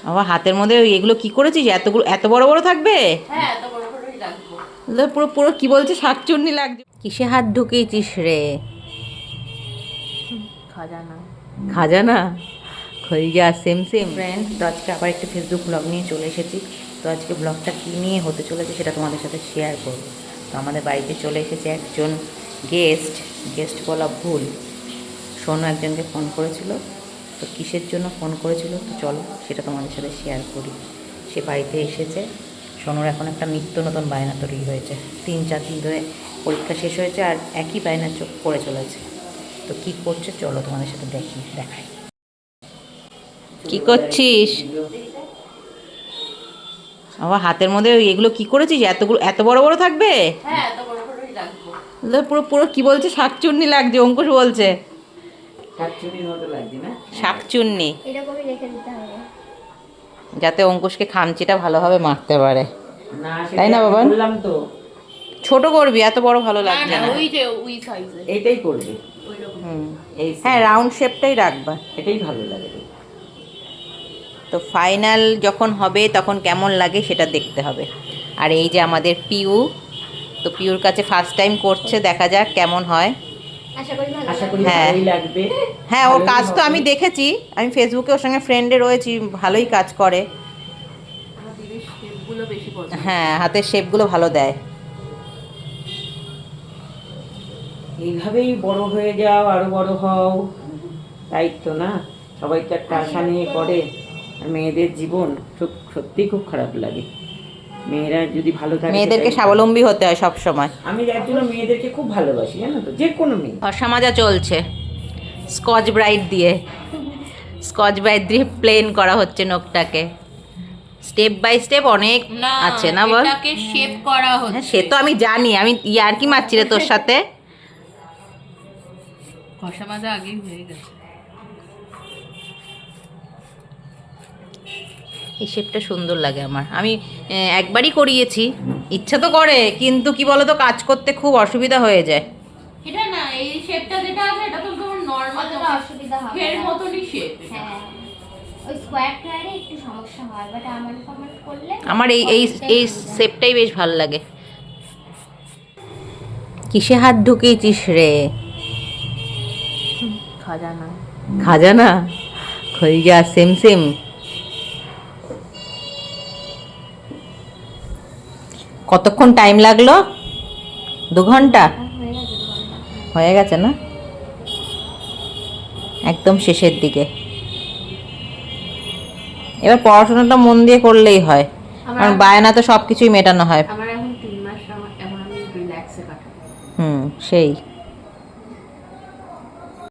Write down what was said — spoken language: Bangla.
আবার হাতের মধ্যে এগুলো কি করেছিস? এতগুলো এত বড় বড় থাকবে? হ্যাঁ, এত বড় বড়ই রাখবো। পুরো পুরো কি বলছে, শাকচুন্নি লাগছে। কিসে হাত ঢুকিয়েছিস রে? খাজানা। খাজানা খরিজা সেম সেম ফ্রেন্ড। তো আজকে আবার একটা ফেসবুক ব্লগ নিয়ে চলে এসেছি। তো আজকে ব্লগটা কী নিয়ে হতে চলেছে সেটা তোমাদের সাথে শেয়ার করব। তো আমাদের বাড়িতে চলে এসেছে একজন গেস্ট বলা ভুল, সোনু একজনকে ফোন করেছিল। তো কিসের জন্য ফোন করেছিল তো চলো সেটা তোমাদের সাথে শেয়ার করি। সে বাড়িতে এসেছে। সোনুর এখন একটা নিত্য নতুন বায়না তৈরি হয়েছে। 3-4 দিন ধরে পরীক্ষা শেষ হয়েছে আর একই বায়না চোখ করে চলেছে। তো কী করছে চলো তোমাদের সাথে দেখাই। কি করছিস? আবার হাতের মধ্যে এগুলো কি করেছিস? এতগুলো এত বড় বড় থাকবে? হ্যাঁ, এত বড় বড়ই রাখবো। পুরো পুরো কি বলছে, শাকচুন্নি লাগছে। অঙ্কুশ বলছে শাকচুন্নির মতো লাগছে না? শাকচুন্নি, এরকমই রেখে দিতে হবে। যাতে অঙ্কুশকে খামচিটা ভালোভাবে মারতে পারে। না, তাই না বাবা? বললাম তো ছোট করবি, এত বড় ভালো না লাগছে না, না। ওই যে ওই সাইজে এইটাই করবে। ওইরকম। এই হ্যাঁ, রাউন্ড শেপটাই রাখবা। এটাই ভালো লাগে। তো ফাইনাল যখন হবে তখন কেমন লাগে সেটা দেখতে হবে। আর এই যে আমাদের পিউ, তো পিউর কাছে ফার্স্ট টাইম করছে, দেখা যাক কেমন হয়। আশা করি ভালো আশা লাগবে। করি হ্যাঁ। ভালোই লাগবে। হ্যাঁ, ওর ভালোই কাজ তো হবে। আমি দেখেছি, আমি ফেসবুকে ওর সঙ্গে ফ্রেন্ডে রয়েছি, ভালোই কাজ করে। আমার দিদির শেপগুলো বেশি পছন্দ। হ্যাঁ, হাতের শেপগুলো ভালো দেয়। এইভাবেই বড় হয়ে যাও, আরো বড় হও, তাই তো না? সবাই তো একটা আশা নিয়ে করে। আর মেয়েদের জীবন সত্যি খুব খারাপ লাগে। মেয়েরা যদি ভালো থাকে, মেয়েদেরকে সেটাই স্বাবলম্বী হতে হয় সব সময়। আমি যার জন্য মেয়েদেরকে খুব ভালোবাসি, জানো তো, যে কোনো মেয়ে। ঘষা মাজা চলছে স্কচ ব্রাইট দিয়ে প্লেন করা হচ্ছে নখটাকে। স্টেপ বাই স্টেপ অনেক না, আছে না বল? এটাকে শেপ করা হ্যাঁ, হচ্ছে। সে তো আমি জানি, আমি ইয়ার্কি মারছি রে তোর সাথে। ঘষা মাজা আগেই হয়ে গেছে। এই শেপটা সুন্দর লাগে আমার। আমি একবারই করিয়েছি, ইচ্ছা তো করে, কিন্তু কি বলতো, কাজ করতে খুব অসুবিধা হয়ে যায়। এটা না, এই শেপটা যেটা আছে এটা তো তোমার নরমাল অতটা অসুবিধা হবে ফের না। মতনই শেপ। হ্যাঁ, ওই স্কোয়ার ট্রায়ারে একটু সমস্যা হয়, বাট আমার ফরম্যাট করলে আমার এই এই এই শেপটাই বেশ ভালো লাগে। কিসে হাত ঢুকিয়েছিস রে? খাজানা। খাজানা খরিজা সেম সেম। কতক্ষণ টাইম লাগলো? 2 ঘন্টা হয়ে গেছে 2 ঘন্টা। হয়ে গেছে না? একদম শেষের দিকে। এবার পড়াশোনাটা মন দিয়ে করলেই হয়, কারণ বায়না তো সব কিছুই মেটানো হয়। আমার এখন 3 মাস, এখন আমি রিল্যাক্সে কাটাবো। সেই